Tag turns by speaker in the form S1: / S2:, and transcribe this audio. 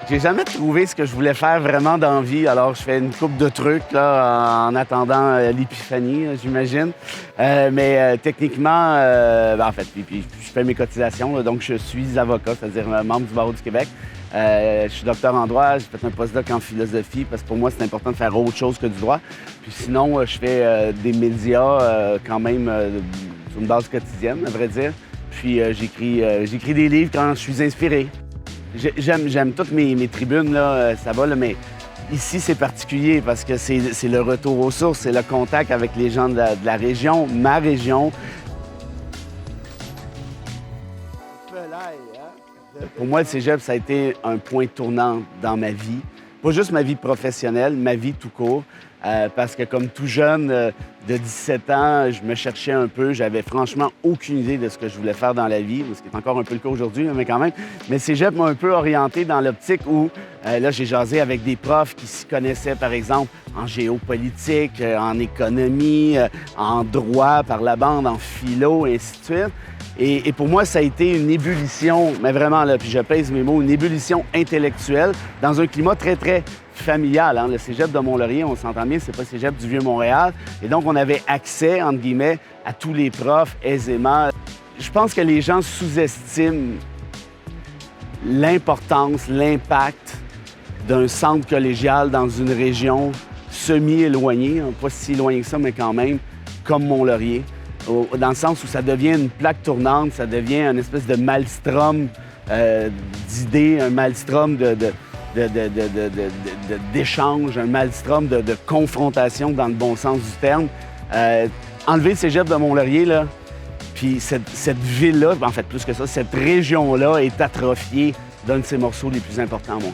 S1: J'ai jamais trouvé ce que je voulais faire vraiment dans la vie. Alors, je fais une couple de trucs là, en attendant l'épiphanie, j'imagine. Techniquement, en fait, puis je fais mes cotisations. Là, donc, je suis avocat, c'est-à-dire membre du barreau du Québec. Je suis docteur en droit, j'ai fait un postdoc en philosophie parce que pour moi, c'est important de faire autre chose que du droit. Puis sinon, je fais des médias quand même sur une base quotidienne, à vrai dire. Puis j'écris des livres quand je suis inspiré. J'aime toutes mes tribunes, là, ça va, là, mais ici, c'est particulier parce que c'est le retour aux sources, c'est le contact avec les gens de la région, ma région. Pour moi, le cégep, ça a été un point tournant dans ma vie. Pas juste ma vie professionnelle, ma vie tout court. Parce que comme tout jeune de 17 ans, je me cherchais un peu. J'avais franchement aucune idée de ce que je voulais faire dans la vie, ce qui est encore un peu le cas aujourd'hui, mais quand même. Mais cégep m'a un peu orienté dans l'optique où, là, j'ai jasé avec des profs qui s'y connaissaient, par exemple, en géopolitique, en économie, en droit par la bande, en philo, et ainsi de suite. Et pour moi, ça a été une ébullition, mais vraiment, là, puis je pèse mes mots, une ébullition intellectuelle dans un climat très, très familial. Hein? Le cégep de Mont-Laurier, on s'entend bien, c'est pas le cégep du Vieux-Montréal. Et donc, on avait accès, entre guillemets, à tous les profs aisément. Je pense que les gens sous-estiment l'importance, l'impact d'un centre collégial dans une région semi-éloignée, hein, pas si éloignée que ça, mais quand même, comme Mont-Laurier. Dans le sens où ça devient une plaque tournante, ça devient une espèce de maelstrom d'idées, un maelstrom d'échanges, un maelstrom de confrontation dans le bon sens du terme. Enlever le cégep de Mont-Laurier, là, puis cette ville-là, en fait plus que ça, cette région-là est atrophiée d'un de ses morceaux les plus importants au monde.